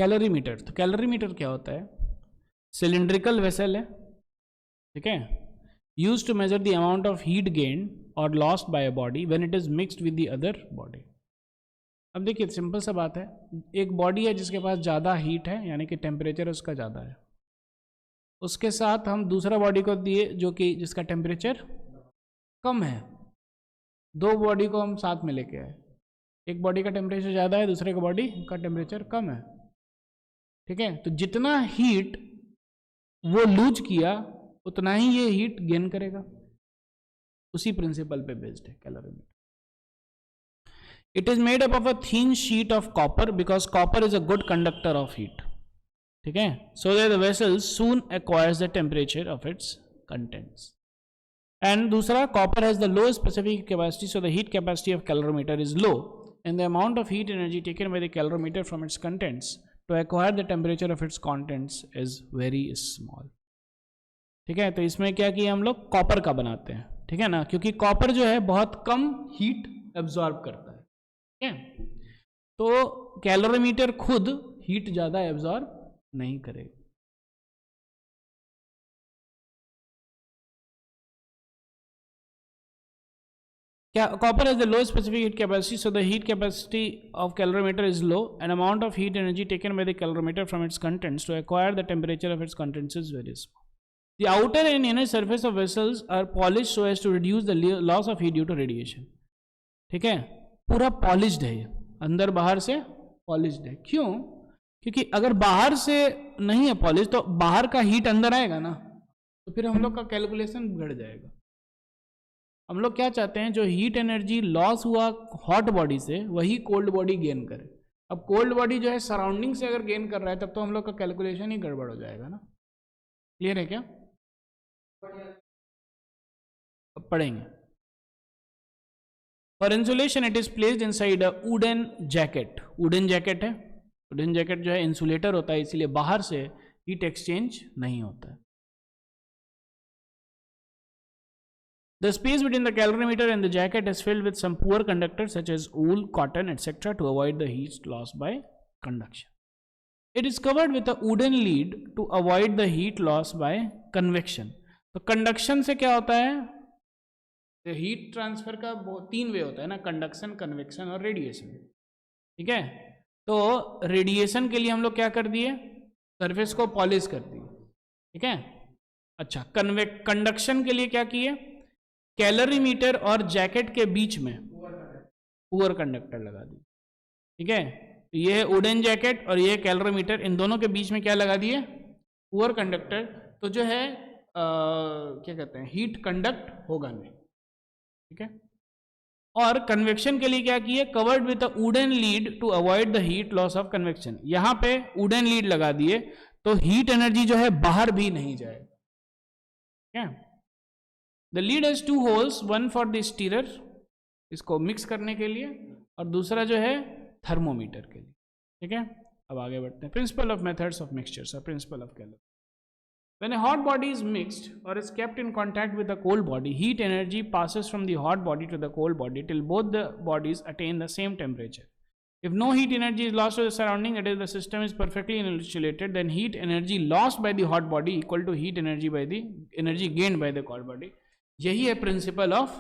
Calorimeter. तो calorimeter क्या होता है? सिलिंड्रिकल वेसल है, ठीक है, used to measure the amount of heat gain or lost by a body when it is mixed with the other body. अब देखिए सिंपल सा बात है, एक बॉडी है जिसके पास ज़्यादा हीट है, यानी कि टेम्परेचर उसका ज़्यादा है, उसके साथ हम दूसरा बॉडी को दिए जो कि जिसका टेम्परेचर कम है, दो बॉडी को हम साथ में लेके आए, एक बॉडी का टेम्परेचर ज़्यादा है, दूसरे का बॉडी का टेम्परेचर कम है, ठीक है। तो जितना हीट वो लूज किया उतना ही ये हीट गेन करेगा, उसी प्रिंसिपल पे बेस्ड है calorimeter. It is made up of a thin sheet of copper because copper is a good conductor of heat, ठीक है, so that the vessel soon acquires the temperature of its contents. And दूसरा, copper has the low specific capacity, so the heat capacity of calorimeter is low and the amount of heat energy taken by the calorimeter from its contents to acquire the temperature of its contents is very small, ठीक है। तो इसमें क्या किया हम लोग, copper का बनाते हैं, ठीक है ना, क्योंकि कॉपर जो है बहुत कम हीट एब्जॉर्ब करता है, ठीक है। तो कैलोरीमीटर खुद हीट ज्यादा एब्जॉर्ब नहीं करेगा। Copper has the low specific heat capacity, so the heat capacity of calorimeter is low and amount of heat energy taken by the calorimeter from its contents to acquire the temperature of its contents is very small. The outer and inner surface of vessels are polished so as to reduce the loss of heat due to radiation. ठीक है, पूरा polished है ये, अंदर बाहर से polished है। क्यों? क्योंकि अगर बाहर से नहीं है पॉलिश तो बाहर का हीट अंदर आएगा ना, तो फिर हम लोग का कैलकुलेशन बिगड़ जाएगा। हम लोग क्या चाहते हैं, जो हीट एनर्जी लॉस हुआ हॉट बॉडी से वही कोल्ड बॉडी गेन करे। अब कोल्ड बॉडी जो है सराउंडिंग से अगर गेन कर रहा है तब तो हम लोग का कैलकुलेशन ही गड़बड़ हो जाएगा ना। क्लियर है क्या? अब पढ़ेंगे। For insulation it is placed inside a wooden jacket. Wooden jacket है, वुडन जैकेट जो है इंसुलेटर होता है, इसलिए बाहर से हीट एक्सचेंज नहीं होता है। The space between the calorimeter and the jacket is filled with some poor conductors such as wool, cotton, etc. to avoid the heat loss by conduction. It is covered with a wooden lid to avoid the heat loss by convection. तो conduction से क्या होता है, heat transfer का तीन वे होता है ना, कंडक्शन, कन्वेक्शन और रेडिएशन, ठीक है। तो रेडिएशन के लिए हम लोग क्या कर दिए, सरफेस को पॉलिश कर दिए, ठीक है। अच्छा, कंडक्शन के लिए क्या किए, कैलोरीमीटर और जैकेट के बीच में पुअर कंडक्टर लगा दिए, ठीक है। ये है वुडन जैकेट और ये कैलोरीमीटर, इन दोनों के बीच में क्या लगा दिए, पुअर कंडक्टर। तो जो है क्या कहते हैं, हीट कंडक्ट होगा नहीं, ठीक है। और कन्वेक्शन के लिए क्या किए, covered with a wooden lid to avoid the heat loss of convection. यहां पे वुडन लीड लगा दिए तो हीट एनर्जी जो है बाहर भी नहीं जाएगा, ठीक है। The lead has two holes, one for the stirrer, इसको मिक्स करने के लिए, और दूसरा जो है थर्मोमीटर के लिए, ठीक है। अब आगे बढ़ते हैं। Principle of methods of mixtures, principle of calorie. When a hot body is mixed or is kept in contact with a cold body, heat energy passes from the hot body to the cold body till both the bodies attain the same temperature. If no heat energy is lost to the surrounding, that is, the system is perfectly insulated, then heat energy lost by the hot body equal to heat energy by the energy gained by the cold body. यही है principal of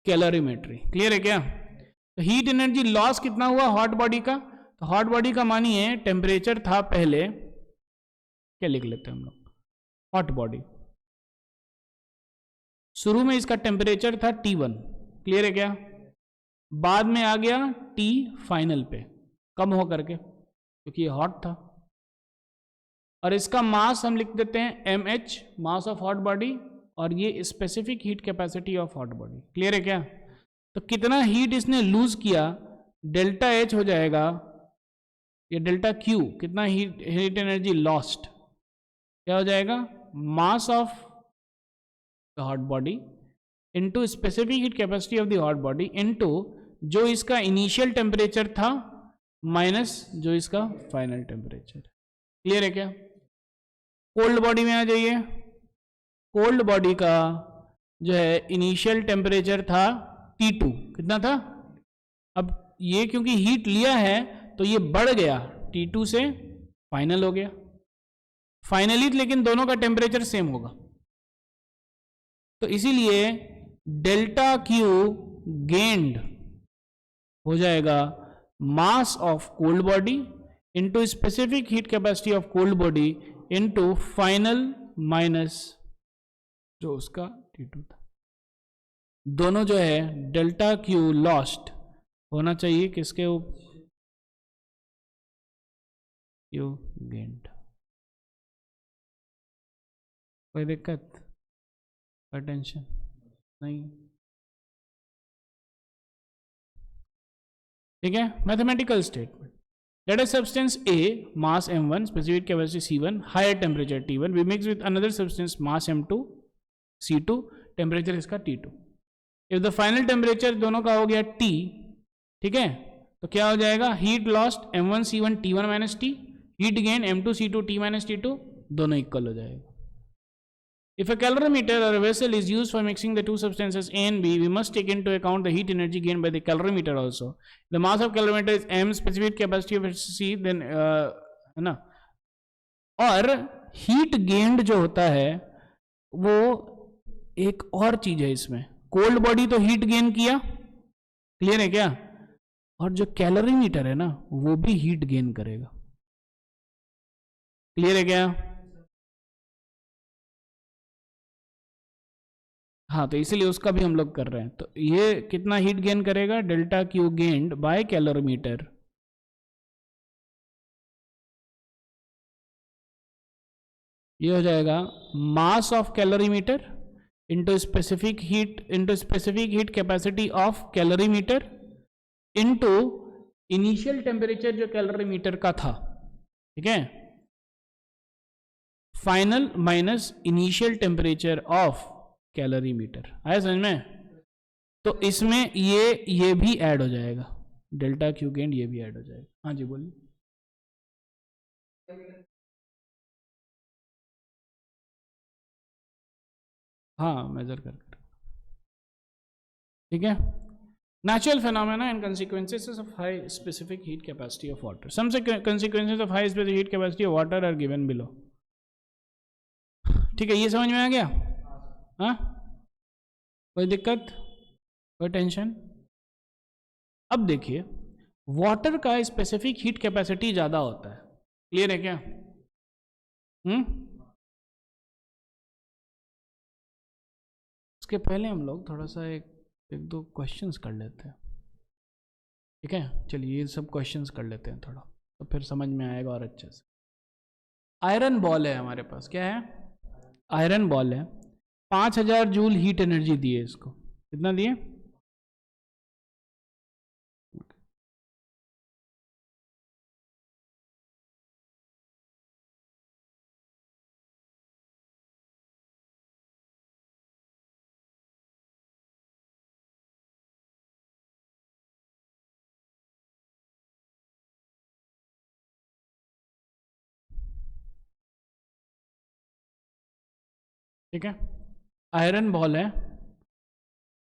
calorimetry. Clear है क्या? तो heat energy loss कितना हुआ hot body का, तो hot body का मानिए टेम्परेचर था पहले, क्या लिख लेते हैं हम लोग, हॉट बॉडी, शुरू में इसका टेम्परेचर था T1, क्लियर है क्या, बाद में आ गया T फाइनल पे कम हो करके, क्योंकि ये हॉट था, और इसका मास हम लिख देते हैं mH, mass of hot body, और ये specific heat capacity of hot body. Clear है क्या? तो कितना हीट इसने लूज किया, डेल्टा H हो जाएगा, ये डेल्टा Q, कितना हीट एनर्जी लॉस्ट, क्या हो जाएगा, mass of the hot body into specific heat capacity of the hot body into जो इसका इनिशियल टेम्परेचर था माइनस जो इसका फाइनल टेम्परेचर। क्लियर है क्या? कोल्ड बॉडी में आ जाइए। कोल्ड बॉडी का जो है इनिशियल टेम्परेचर था T2, कितना था, अब ये क्योंकि हीट लिया है तो ये बढ़ गया T2 से फाइनल हो गया, फाइनली लेकिन दोनों का टेम्परेचर सेम होगा, तो इसीलिए डेल्टा क्यू गेन्ड हो जाएगा mass of cold body into specific heat capacity of cold body into final minus जो उसका T2 था। दोनों जो है डेल्टा क्यू लॉस्ट होना चाहिए किसके क्यू गेन्ड। कोई दिक्कत, कोई टेंशन नहीं, ठीक है। Mathematical statement, let a substance A, mass m1, specific capacity c1, higher temperature t1, we mix with another substance mass m2, c2, temperature इसका t2। if the final temperature दोनों का हो गया t, ठीक है, तो क्या हो जाएगा, heat lost m1 c1 t1 minus t, heat gain m2 c2 t minus t2, दोनों इक्वल हो जाएगा। If a calorimeter or a vessel is used for mixing the two substances A and B, we must take into account the heat energy gained by the calorimeter also. The mass of calorimeter is m, specific capacity of C, then है ना, और heat gained जो होता है वो एक और चीज है इसमें, कोल्ड बॉडी तो हीट गेन किया, क्लियर है क्या, और जो कैलोरीमीटर है ना वो भी हीट गेन करेगा, क्लियर है क्या। हाँ, तो इसीलिए उसका भी हम लोग कर रहे हैं। तो ये कितना हीट गेन करेगा, delta Q gained by calorimeter, ये हो जाएगा mass of calorimeter into specific heat capacity of calorimeter into initial temperature जो कैलोरीमीटर का था, ठीक है, final minus initial temperature of calorimeter. आया समझ में। तो इसमें ये भी ऐड हो जाएगा, डेल्टा क्यू गेन ये भी ऐड हो जाएगा। हाँ जी बोलिए। हाँ मेजर कर, ठीक है। Natural phenomena and consequences of high specific heat capacity of water. Some consequences of high specific heat capacity of water are given below. ठीक है, ये समझ में आ गया। हाँ, कोई दिक्कत, कोई टेंशन। अब देखिए, वाटर का स्पेसिफिक हीट कैपेसिटी ज्यादा होता है, क्लियर है क्या। उसके पहले हम लोग थोड़ा सा एक दो क्वेश्चंस कर लेते हैं, ठीक है। चलिए ये सब क्वेश्चंस कर लेते हैं थोड़ा, तो फिर समझ में आएगा और अच्छे से। आयरन बॉल है हमारे पास, क्या है, आयरन बॉल है, 5000 जूल हीट एनर्जी दी है इसको, कितना दिए, ठीक है। आयरन बॉल है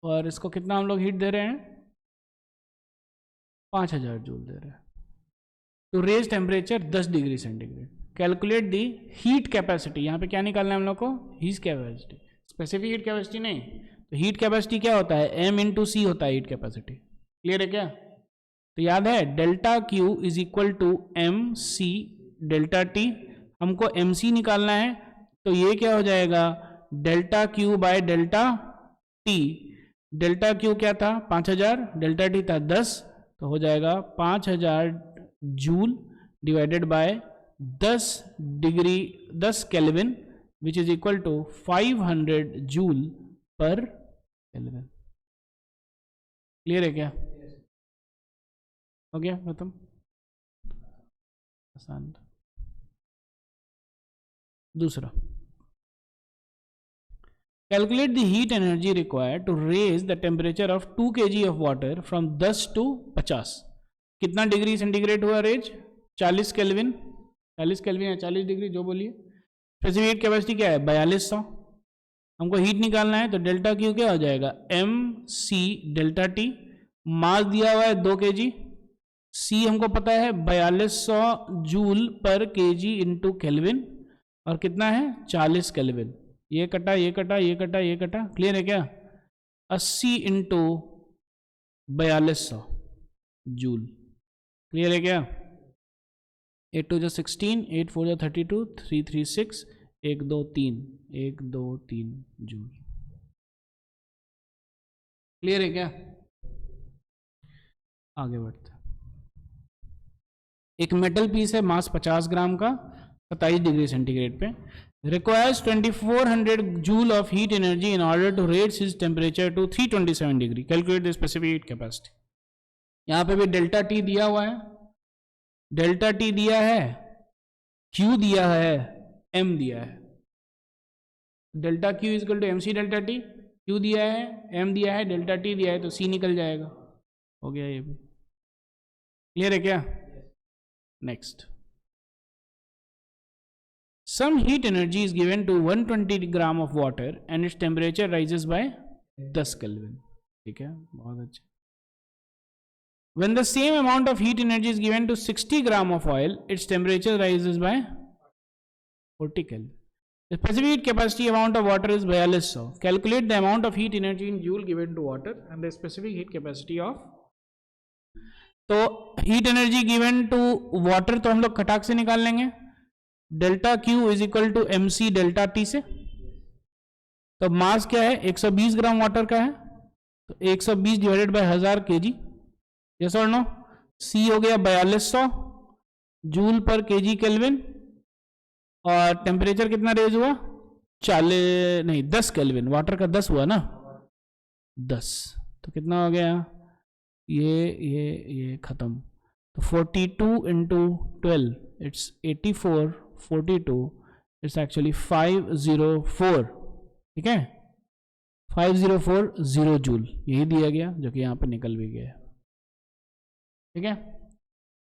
और इसको कितना हम लोग हीट दे रहे हैं, 5000 जूल दे रहे हैं। To raise temperature 10 degree centigrade, calculate the heat capacity. यहाँ पे क्या निकालना है हम लोग को, heat capacity, specific heat capacity नहीं। तो हीट कैपेसिटी क्या होता है, एम इंटू सी होता है हीट कैपेसिटी, क्लियर है क्या। तो याद है delta Q is equal to m c delta T, हमको एम सी निकालना है, तो ये क्या हो जाएगा, delta Q by delta T. Delta Q क्या था 5000, डेल्टा टी था 10, तो हो जाएगा 5000 joule divided by 10 kelvin which is equal to 500 joule per kelvin. Clear है क्या, हो गया खत्म, आसान था। दूसरा, calculate the heat energy required to raise the temperature of 2 kg of water from 10 to 50। कितना डिग्री सेंटीग्रेड हुआ रेज, 40 केल्विन, 40 केल्विन है 40 डिग्री जो बोलिए। स्पेसिफिक हीट कैपेसिटी क्या है 4200, हमको हीट निकालना है, तो डेल्टा क्यू क्या हो जाएगा, एम सी डेल्टा टी, मास दिया हुआ है 2 kg, सी हमको पता है 4200 जूल पर केजी इंटू केल्विन, और कितना है 40 केल्विन। ये कटा ये कटा ये कटा ये कटा, क्लियर है क्या? 80 इंटू 4200 जूल, क्लियर है क्या? 8 2 16, 8 4 32, 3 3 6, 1 2 3, 1 2 3 जूल, क्लियर है क्या? आगे बढ़ते हैं। एक मेटल पीस है, मास 50 ग्राम का, 27 डिग्री सेंटीग्रेड पे, requires 2400 joule of heat energy in order to raise its temperature to 327 degree. Calculate the specific heat capacity. यहाँ पे भी डेल्टा टी दिया हुआ है, डेल्टा टी दिया है, क्यू दिया है, एम दिया है। Delta Q is equal to m c delta T, Q दिया है, एम दिया है, डेल्टा टी दिया है, तो सी निकल जाएगा। हो गया ये भी, क्लियर है क्या? Next, some heat energy is given to 120 gram of water and its temperature rises by 10 Kelvin. ठीक है, बहुत अच्छा। When the same amount of heat energy is given to 60 gram of oil, its temperature rises by 40 Kelvin. The specific heat capacity amount of water is 4200. Calculate the amount of heat energy in joule given to water and the specific heat capacity of। तो heat energy given to water तो हम लोग खटाक से निकाल लेंगे, delta Q is equal to m c delta T से। तो मास क्या है? 120 ग्राम वाटर का है, तो 120 डिवाइडेड बाय 1000 केजी, यस और नो? सी हो गया 4200 जूल पर केजी केल्विन, और टेम्परेचर कितना रेज हुआ? 10 केल्विन, वाटर का 10 हुआ ना, 10, तो कितना हो गया? ये खत्म, तो 42 इंटू 12, इट्स 84, 42, इट्स एक्चुअली 504, ठीक है, 5040 जूल, यही दिया गया, जो कि यहां पे निकल भी गया, ठीक है।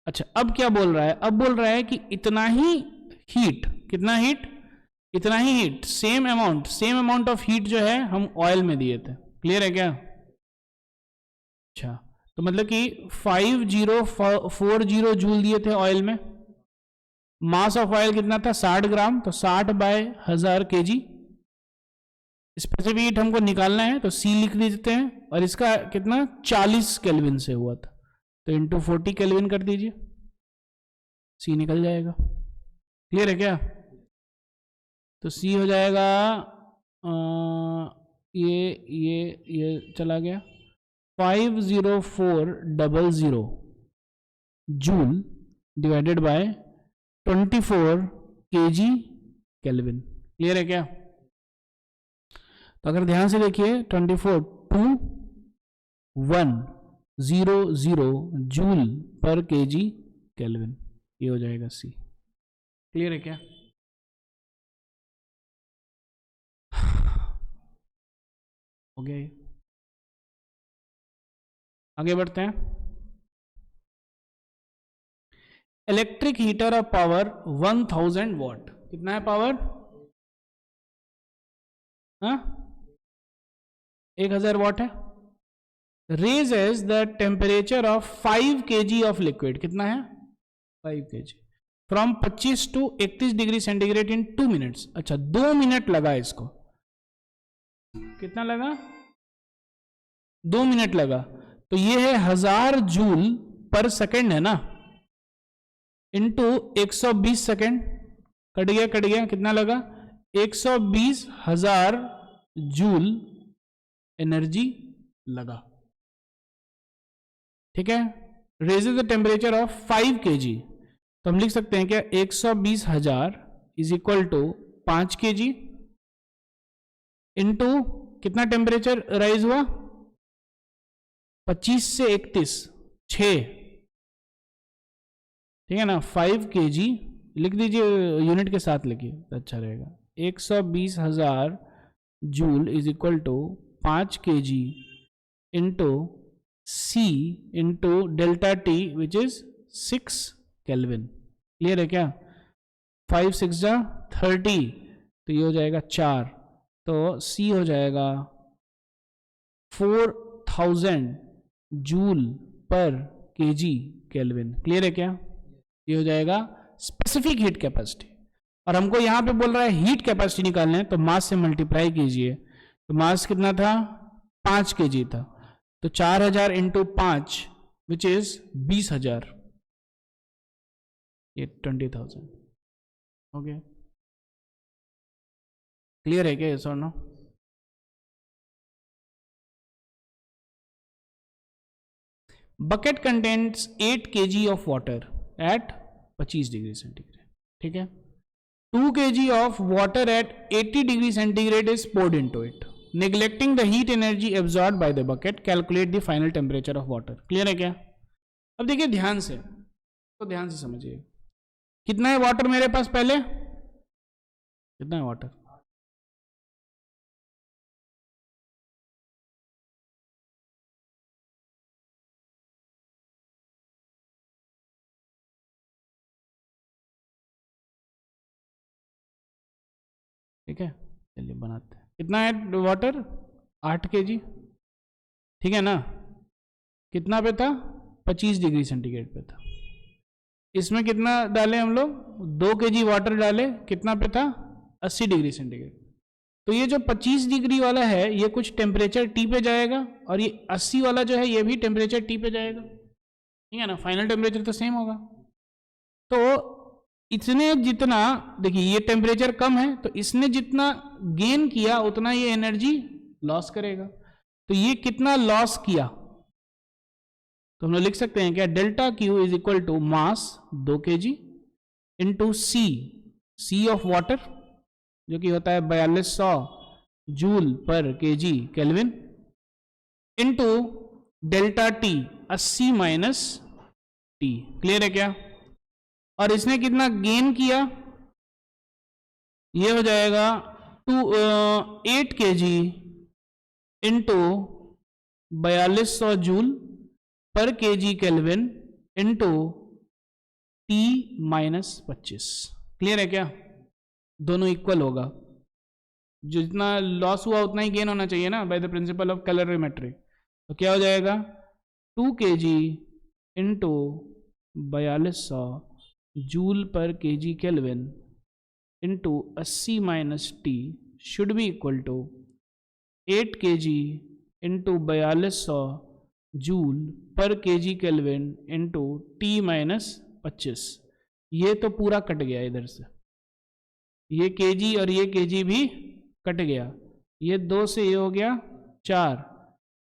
अच्छा, अब क्या बोल रहा है? अब बोल रहा है कि इतना ही हीट, कितना हीट? इतना ही heat, same amount of heat जो है हम ऑयल में दिए थे, क्लियर है क्या? अच्छा, तो मतलब कि 5040 जूल दिए थे ऑयल में, मास ऑफ ऑयल कितना था? 60 ग्राम, तो 60 बाय 1000 केजी। स्पेसिफिक हीट हमको निकालना है, तो सी लिख देते हैं, और इसका कितना? 40 केल्विन से हुआ था, तो इंटू 40 केल्विन कर दीजिए, सी निकल जाएगा, क्लियर है क्या? तो सी हो जाएगा ये चला गया 50400 joule divided bye 24 KG kelvin, clear है क्या? तो अगर ध्यान से देखिए, 242100 जूल पर केजी केल्विन, ये हो जाएगा सी, क्लियर है क्या? हो गया ये। आगे बढ़ते हैं। Electric heater of power 1000 what, कितना है पावर? 1000 वॉट है। Raises the temperature of 5 kg of liquid, कितना है? 5 kg, from 25 to 31 degree centigrade in 2 minutes. अच्छा, 2 मिनट लगा इसको, कितना लगा? 2 मिनट लगा, तो ये है 1000 जूल पर सेकेंड है ना, इंटू 120 सेकेंड, कट गया, कितना लगा? 120,000 जूल एनर्जी लगा, ठीक है। Raises the temperature of 5 kg, तो हम लिख सकते हैं क्या? 120,000 is equal to 5 kg into कितना टेम्परेचर राइज हुआ? 25 से 31, 6, ठीक है ना। 5 kg लिख दीजिए, यूनिट के साथ लिखिए तो अच्छा रहेगा। 120,000 joule is equal to 5 kg into C into delta T which is 6 kelvin, clear है क्या? 5 6 30, तो ये हो जाएगा 4, तो C हो जाएगा 4000 joule per kg kelvin. Clear है क्या? ये हो जाएगा स्पेसिफिक हीट कैपेसिटी। और हमको यहां पे बोल रहा है हीट कैपेसिटी निकालने, तो मास से मल्टीप्लाई कीजिए। तो मास कितना था? 5 kg था, तो 4000 इंटू 5 विच इज 20,000, ये 20,000 हो गया। क्लियर है क्या? यस और no? Bucket contains 8 kg of water at 25 degree centigrade. ठीक है, 2 kg of water at 80 degree centigrade is poured into it. Neglecting the heat energy absorbed by the bucket, calculate the final temperature of water. Clear है क्या? अब देखिए ध्यान से, तो ध्यान से समझिए, कितना है वाटर मेरे पास? पहले कितना है वाटर? ठीक है, चलिए बनाते हैं। कितना है वाटर? 8 kg। ठीक है ना? कितना पे था? 25 डिग्री सेंटीग्रेड पे था। इसमें कितना डाले हम लोग? 2 kg वाटर डाले, कितना पे था? 80 डिग्री सेंटीग्रेड। तो ये जो 25 डिग्री वाला है ये कुछ टेम्परेचर टी पे जाएगा, और ये 80 वाला जो है ये भी टेम्परेचर टी पे जाएगा। ठीक है ना? फाइनल टेम्परेचर तो सेम होगा। तो इसने जितना, देखिए ये टेम्परेचर कम है, तो इसने जितना गेन किया उतना ये एनर्जी लॉस करेगा। तो ये कितना लॉस किया? तो हम लोग लिख सकते हैं क्या? Delta Q is equal to mass 2 kg into C of water, जो कि होता है 4200 joule per kg kelvin, into delta T 80 minus T. Clear है क्या? और इसने कितना गेन किया? ये हो जाएगा 8 kg into 4200 joule per kg kelvin into T minus 25। Clear है क्या? दोनों इक्वल होगा, जितना लॉस हुआ उतना ही गेन होना चाहिए ना, by the principle of calorimetry. तो क्या हो जाएगा? 2 kg into 4200 joule per kg kelvin into 80 minus T should be equal to 8 kg into 4200 joule per kg kelvin into T minus 25। ये तो पूरा कट गया इधर से, ये kg और ये kg भी कट गया, ये 2 से ये हो गया 4,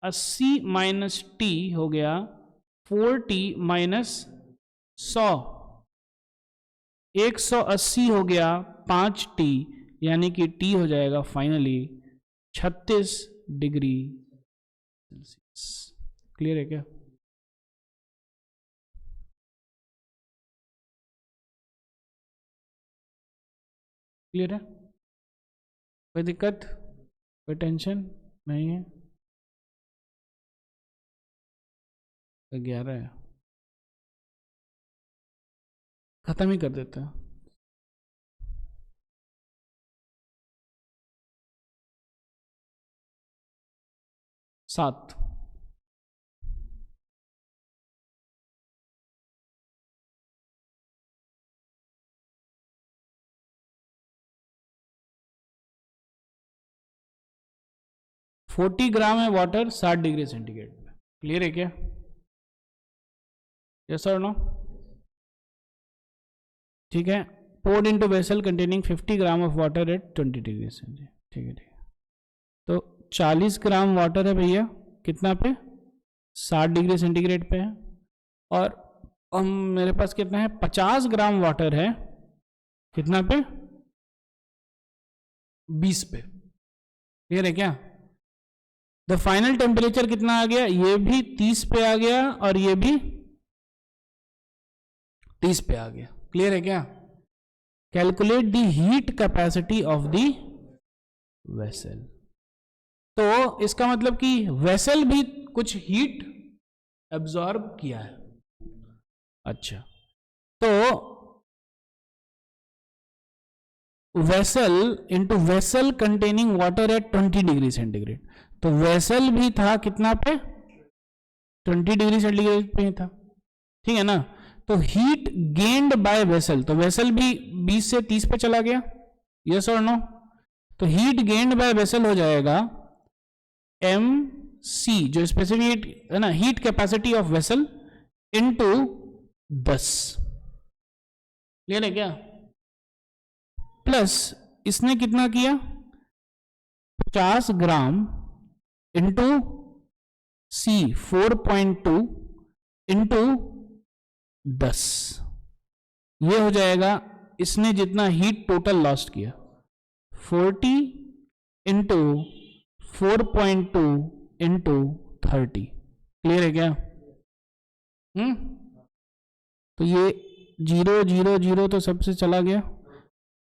80 माइनस टी हो गया 4t माइनस 100, 180 हो गया 5t, यानी कि t हो जाएगा फाइनली 36 डिग्री सेल्सियस। क्लियर है क्या? क्लियर है? कोई दिक्कत, कोई टेंशन नहीं है? 11 है, खत्म ही कर देते हैं। सात, $40 ग्राम है वाटर 60 डिग्री सेंटीग्रेड में। क्लियर है क्या? यस और नो? ठीक है, poured into vessel containing 50 gram of water eight 20 degree centigrade. ठीक है, ठीक है। तो 40 ग्राम वाटर है भैया, कितना पे? 60 डिग्री सेंटीग्रेड पे है। और मेरे पास कितना है? 50 ग्राम वाटर है, कितना पे? 20 पे। क्लियर है क्या? द फाइनल टेम्परेचर कितना आ गया? ये भी 30 पे आ गया और ये भी 30 पे आ गया। क्लियर है क्या? Calculate the heat capacity of the vessel. तो इसका मतलब कि वेसल भी कुछ हीट एब्जॉर्ब किया है। अच्छा, तो vessel into vessel containing water at 20 degree centigrade, तो वेसल भी था कितना पे? 20 डिग्री सेंटीग्रेड पे ही था। ठीक है ना। तो हीट गेन्ड बाय वेसल, तो वेसल भी 20 से 30 पे चला गया, यस और नो। तो हीट गेन्ड बाय वेसल हो जाएगा एम सी, जो स्पेसिफिक है ना, heat capacity of vessel into 10, clear है क्या। प्लस इसने कितना किया, 50 ग्राम इंटू सी 4.2 इंटू 10, ये हो जाएगा इसने जितना हीट टोटल लॉस्ट किया, 40 इंटू 4.2 इंटू 30, क्लियर है क्या। तो ये 0 0 0 तो सबसे चला गया,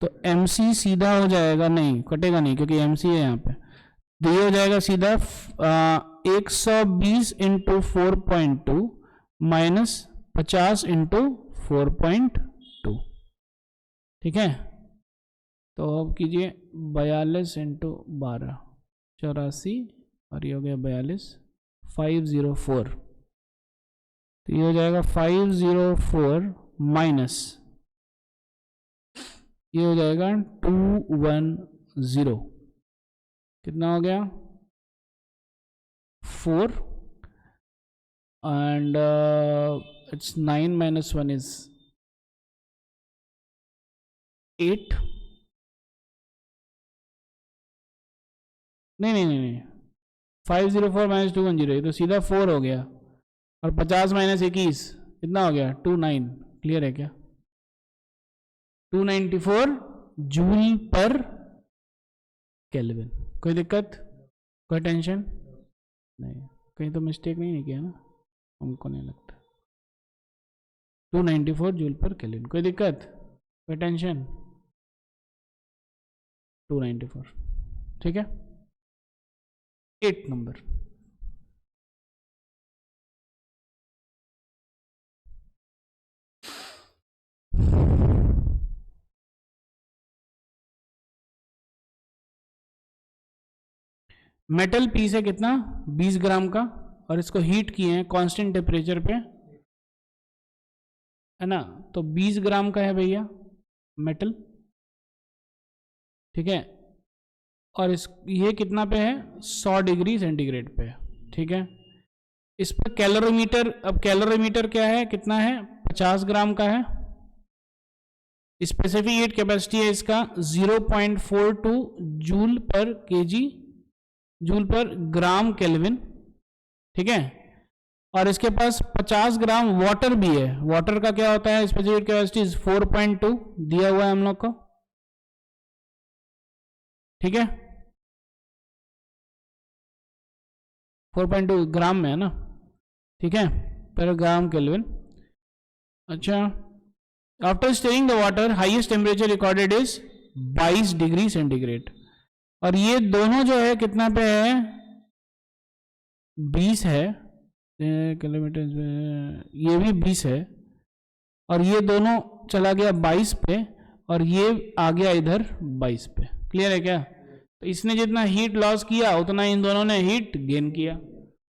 तो MC सीधा हो जाएगा, नहीं कटेगा नहीं क्योंकि MC है यहाँ पे, तो ये हो जाएगा सीधा 120 इंटू 4.2 माइनस 50 इंटू 4.2, ठीक है। तो अब कीजिए 42 इंटू 12 84, और ये हो गया 42, 504, तो ये हो जाएगा 504 माइनस ये हो जाएगा 210, कितना हो गया 4, एंड इट्स 9 minus 1 is 8, नहीं 504 माइनस 210, तो सीधा 4 हो गया, और 50 माइनस 21 कितना हो गया 29, क्लियर है क्या। 294 जूल पर केल्विन, कोई दिक्कत, कोई टेंशन नहीं, कहीं तो मिस्टेक नहीं किया ना, हमको नहीं लगता। 294 जूल पर केल्विन, कोई दिक्कत, कोई टेंशन, 294, ठीक है। 8 नंबर, मेटल पीस है कितना 20 ग्राम का, और इसको हीट किए हैं कांस्टेंट टेम्परेचर पे, है ना। तो 20 ग्राम का है भैया मेटल, ठीक है, और इस ये कितना पे है 100 डिग्री सेंटीग्रेड पे, ठीक है। इस पर कैलोरीमीटर, अब कैलोरीमीटर क्या है, कितना है 50 ग्राम का है, स्पेसिफिक हीट कैपेसिटी है इसका 0.42 जूल पर केजी, जूल पर ग्राम केल्विन, ठीक है। और इसके पास 50 ग्राम वाटर भी है, वाटर का क्या होता है स्पेसिफिक कैपेसिटी 4.2 दिया हुआ है हम लोग को, ठीक है, 4.2 ग्राम में है ना, ठीक है, पर ग्राम केल्विन। अच्छा, after steering the water highest temperature recorded is 22 degree centigrade, और ये दोनों जो है कितना पे है 20 है किलोमीटर, ये भी 20 है, और ये दोनों चला गया 22 पे, और ये आ गया इधर 22 पे, क्लियर है क्या। तो इसने जितना हीट लॉस किया उतना इन दोनों ने हीट गेन किया,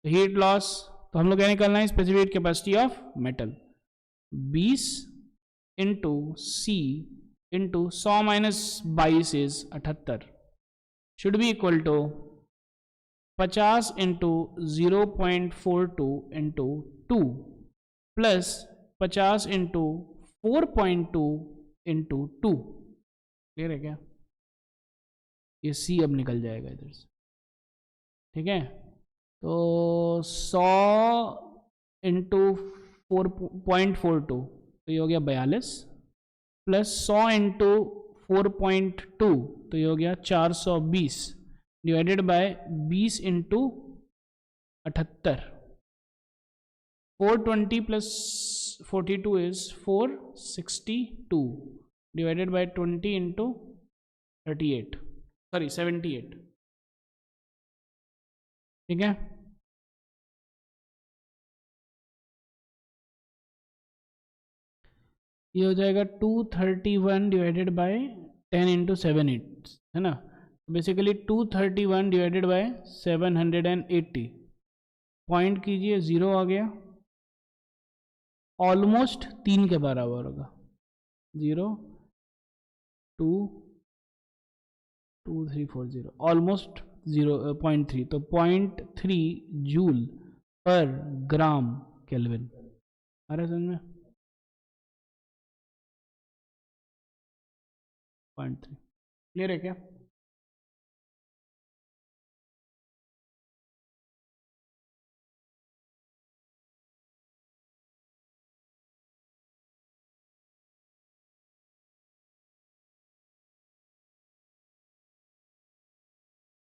हीट लॉस, तो हम लोग क्या निकालना है specific capacity of metal, 20 into C into 100 minus 22 is 78, should be equal to 50 into 0.42 into 2 plus 50 into 4.2 into 2, clear है क्या। ये C अब निकल जाएगा इधर से, ठीक है। तो 100 इंटू 4.42 तो ये हो गया 42, प्लस 100 इंटू 4.2 तो ये हो गया 420, divided by 20 into 78, 420 plus 42 is 462, divided by 20 into 38, sorry 78, ठीक है। ये हो जाएगा 231 डिवाइडेड बाय 10 इंटू 7 है ना, बेसिकली 231 डिवाइडेड बाय 780, पॉइंट कीजिए 0 आ गया, ऑलमोस्ट 3 के बराबर होगा। 0.22340 ऑलमोस्ट 0.3, तो 0.3 जूल पर ग्राम केल्विन। आ रहा है समझ में? 0.3 क्लियर है क्या?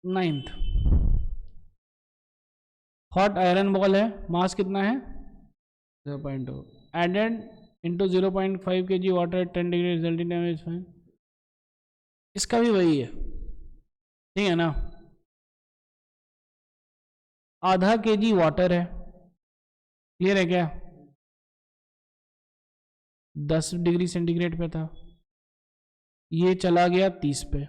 नाइन्थ, हॉट आयरन बॉल है, मास कितना है 0.2, added into 0.5 kg water at 10 degree resulting temperature fine. इसका भी वही है, ठीक है ना? आधा kg वाटर है, क्लियर है क्या? 10 डिग्री सेंटीग्रेड पे था, ये चला गया 30 पे।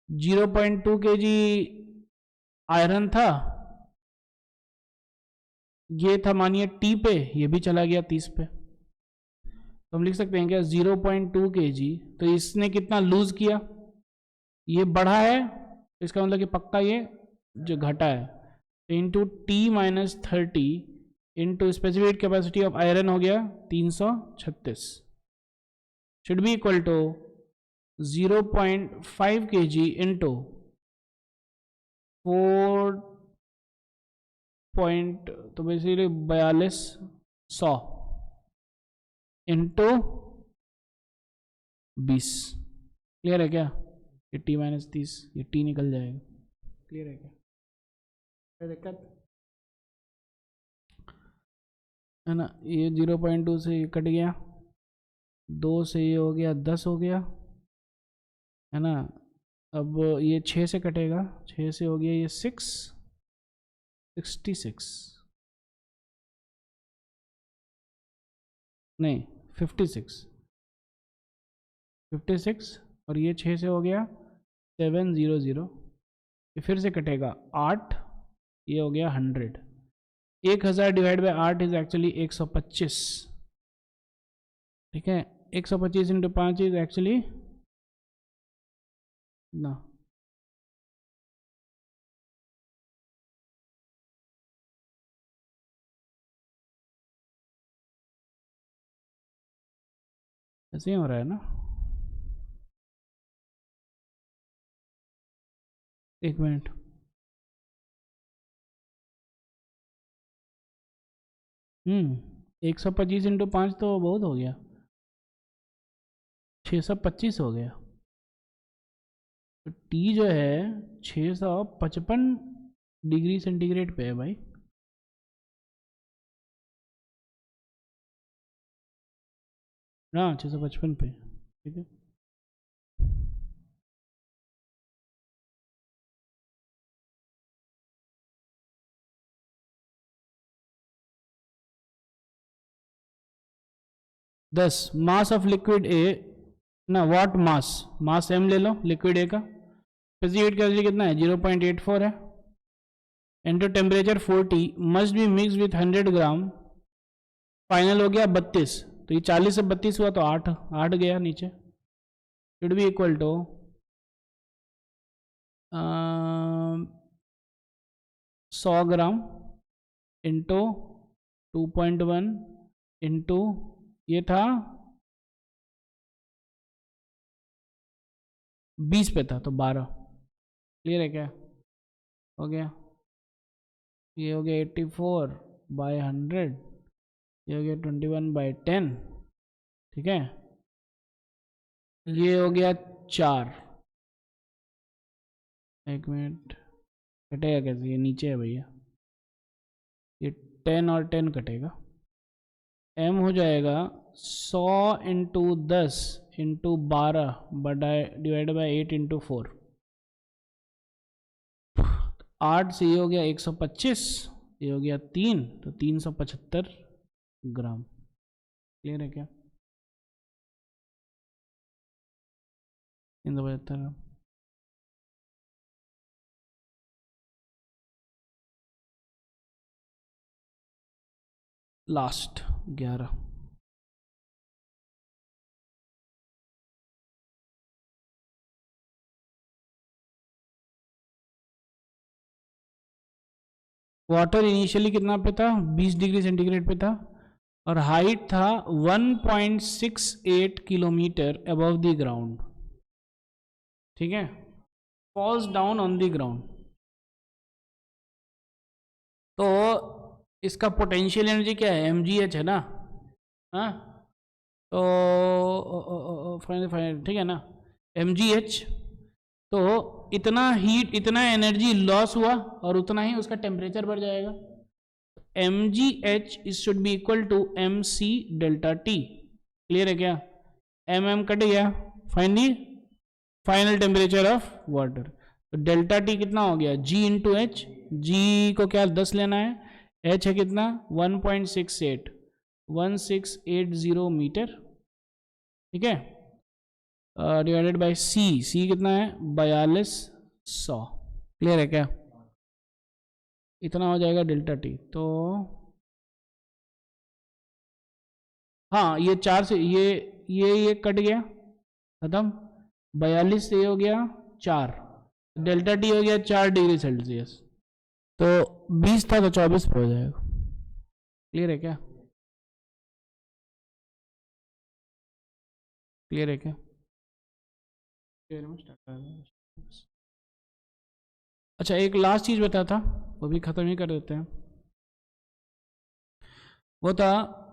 0.2 kg आयरन था, ये था मानिए टी पे, ये भी चला गया 30 पे। तो हम लिख सकते हैं क्या 0.2 kg, तो इसने कितना लूज किया, ये बढ़ा है, तो इसका मतलब कि पक्का ये जो घटा है, into T minus 30 into specific capacity of iron हो गया 336, should be equal to 0.5 kg into 4 point, तो बेसिकली 4200 इंटू 20। क्लियर है क्या? ये टी माइनस 30, ये टी निकल जाएगा। क्लियर है क्या? क्या दिक्कत है ना? ये 0.2 से ये कट गया, 2 से ये हो गया 10 हो गया, है ना? अब ये 6 से कटेगा, 6 से हो गया ये 66 नहीं 56 और ये 6 से हो गया 700, ये फिर से कटेगा 8, ये हो गया 100। 1000 डिवाइड बाई 8 इज एक्चुअली 125, ठीक है? 125 इंटू 5 इज एक्चुअली ना, ऐसे ही हो रहा है ना? एक मिनट, हम्म, 125 इंटू 5 तो बहुत हो गया, 625 हो गया। तो टी जो है 655 डिग्री सेंटीग्रेड पे है भाई। हाँ 655 पे, ठीक है। दस मास ऑफ लिक्विड ए ना, व्हाट मास, मास एम ले लो लिक्विड ए का, स्पेसिफिक कैलोरी कितना है 0.84 है, into temperature 40, must be mix with 100 gram, final हो गया 32, तो ये 40 से 32 हुआ तो 8 8 गया नीचे, should be equal to 100 gram into 2.1 into ये था 20 पे था तो 12। क्लियर है क्या? हो गया, ये हो गया 84 बाय 100, ये हो गया 21 बाय 10, ठीक है? ये हो गया 4, एक मिनट, कटेगा कैसे, ये नीचे है भैया, ये 10 और 10 कटेगा, m हो जाएगा 100 into 10 into 12 divide by 8 into 4, 8 से ये हो गया 125, ये हो गया 3, तो 375 ग्राम। क्लियर है क्या? 375 ग्राम। लास्ट 11। वाटर इनिशियली कितना पे था, 20 डिग्री सेंटीग्रेड पे था, और हाइट था 1.68 किलोमीटर अबव द ग्राउंड। ठीक है, falls down on the ground. तो इसका पोटेंशियल एनर्जी क्या है, mgh है ना। हाँ, तो फाइनल ठीक है ना, mgh। तो इतना हीट, इतना एनर्जी लॉस हुआ और उतना ही उसका टेम्परेचर बढ़ जाएगा। mgh is should be equal to mc delta t। Clear है क्या, कट गया, फाइनल टेम्परेचर ऑफ वाटर। तो डेल्टा टी कितना हो गया, g इंटू एच। जी को क्या 10 लेना है, h है कितना 1680 मीटर। ठीक है, डिवाइडेड बाय सी कितना है 4200। क्लियर है क्या, इतना हो जाएगा डेल्टा टी। तो हाँ, ये 4 से ये कट गया, खत्म। 42 से ये हो गया 4, डेल्टा टी हो गया 4 डिग्री सेल्सियस। तो 20 था तो 24 पे हो जाएगा। क्लियर है क्या, क्लियर है क्या। अच्छा, एक लास्ट चीज बता था, वो भी खत्म ही कर देते हैं। वो था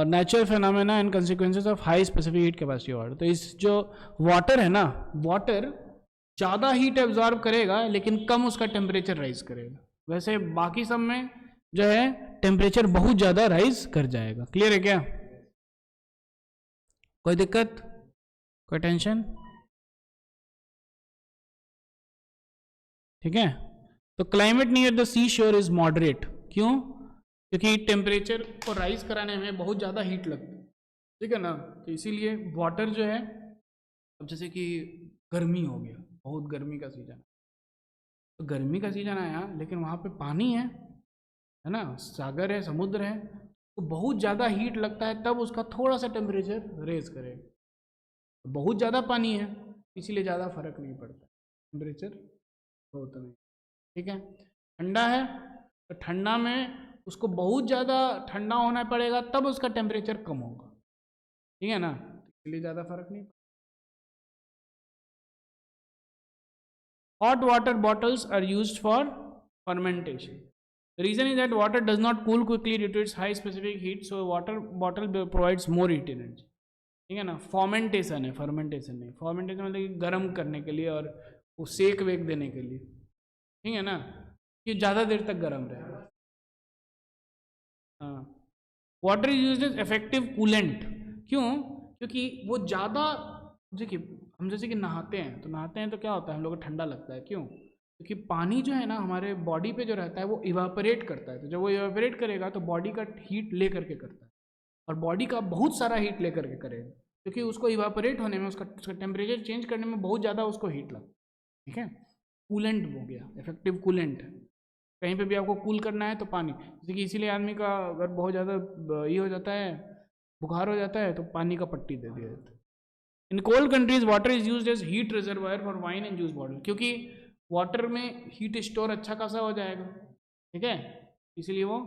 natural phenomena and consequences of high specific heat capacity water. तो इस जो वाटर है ना, वाटर ज़्यादा हीट एब्जॉर्ब करेगा लेकिन कम उसका टेम्परेचर राइज करेगा। वैसे बाकी सब में जो है टेम्परेचर बहुत ज़्यादा राइज कर जाएगा। क्लियर है क्या, कोई दिक्कत, कोई टेंशन। ठीक है, तो क्लाइमेट नियर द सी शोर इज मॉडरेट। क्यों, क्योंकि टेम्परेचर को राइज कराने में बहुत ज़्यादा हीट लगती है। ठीक है ना, तो इसीलिए वाटर जो है, अब जैसे कि गर्मी हो गया, बहुत गर्मी का सीजन, तो गर्मी का सीजन आया लेकिन वहाँ पे पानी है ना, सागर है, समुद्र है, तो बहुत ज़्यादा हीट लगता है, तब उसका थोड़ा सा टेम्परेचर रेज करेगा। बहुत ज़्यादा पानी है इसीलिए ज़्यादा फर्क नहीं पड़ता टेम्परेचर बहुत नहीं। ठीक है, ठंडा है तो ठंडा में उसको बहुत ज़्यादा ठंडा होना पड़ेगा तब उसका टेम्परेचर कम होगा। ठीक है ना, इसलिए ज़्यादा फर्क नहीं। Hot water bottles are used for fermentation. The reason is that water does not cool quickly due to its high specific heat, so water bottle provides more heat energy. ठीक है ना, फॉर्मेंटेशन है, फर्मेंटेशन नहीं। Fermentation मतलब कि गर्म करने के लिए और वो सेक वेक देने के लिए। ठीक है ना, कि ज़्यादा देर तक गर्म रहे। हाँ, water is used as effective coolant. क्यों, क्योंकि वो ज़्यादा, देखिए हम जैसे कि नहाते हैं तो क्या होता है, हम लोग को ठंडा लगता है। क्यों, क्योंकि पानी जो है ना हमारे बॉडी पे जो रहता है वो इवापोरेट करता है। तो जब वो इवापोरेट करेगा तो बॉडी का हीट ले करके करता है, और बॉडी का बहुत सारा हीट ले करके करेगा, क्योंकि उसको इवापोरेट होने में, उसका टेम्परेचर चेंज करने में बहुत ज़्यादा उसको हीट लगता है। ठीक है, कूलेंट हो गया, इफेक्टिव कूलेंट। कहीं पे भी आपको कूल करना है तो पानी, जैसे कि इसीलिए आदमी का अगर बहुत ज़्यादा ये हो जाता है, बुखार हो जाता है, तो पानी का पट्टी दे दिया जाता है। In cold countries water is used as heat reservoir for wine and juice bottle, क्योंकि वाटर में हीट स्टोर अच्छा खासा हो जाएगा। ठीक है, इसीलिए वो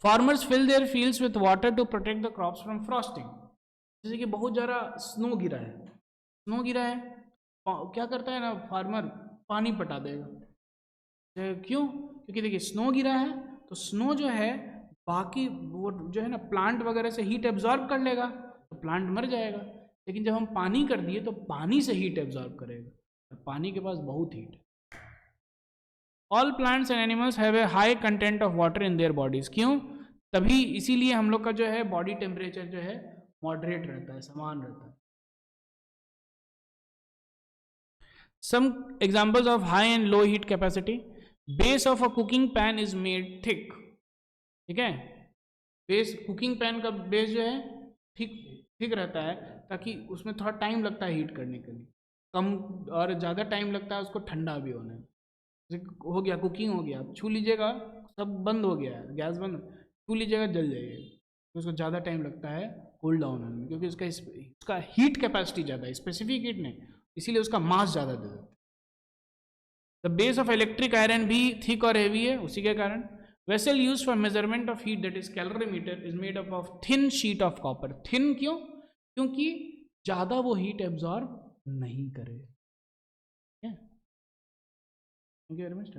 farmers fill their fields with water to protect the crops from frosting. जैसे कि बहुत ज़्यादा स्नो गिरा है, क्या करता है ना फार्मर, पानी पटा देगा। क्यों, क्योंकि देखिए स्नो गिरा है तो स्नो जो है बाकी वो जो है ना प्लांट वगैरह से हीट एब्जॉर्ब कर लेगा, तो प्लांट मर जाएगा। लेकिन जब हम पानी कर दिए तो पानी से हीट एब्जॉर्ब करेगा, और पानी के पास बहुत हीट है। All plants and animals have a high content of water in their bodies. क्यों, तभी इसीलिए हम लोग का जो है बॉडी टेम्परेचर जो है मॉडरेट रहता है, समान रहता है। Some examples of high and low heat capacity. Base of a cooking pan is made thick. ठीक है, बेस, कुकिंग पैन का बेस जो है ठीक ठीक रहता है, ताकि उसमें थोड़ा टाइम लगता है हीट करने के लिए, कम और ज़्यादा टाइम लगता है उसको ठंडा भी होने में। जैसे हो गया, कुकिंग हो गया, छू लीजिएगा सब बंद हो गया है, गैस बंद, छू लीजिएगा जल जाएगी, तो उसको ज़्यादा टाइम लगता है कूल डाउन होने में, क्योंकि उसका हीट कैपेसिटी ज़्यादा है, स्पेसिफिक हीट नहीं, इसीलिए उसका मास ज़्यादा दे देते हैं। The base of electric iron भी थिक और हेवी है, उसी के कारण। Vessel use for measurement of heat that is calorimeter is made up of thin sheet of copper. Thin क्यों? क्योंकि ज़्यादा वो हीट एब्जॉर्ब नहीं करे। Thank you very much.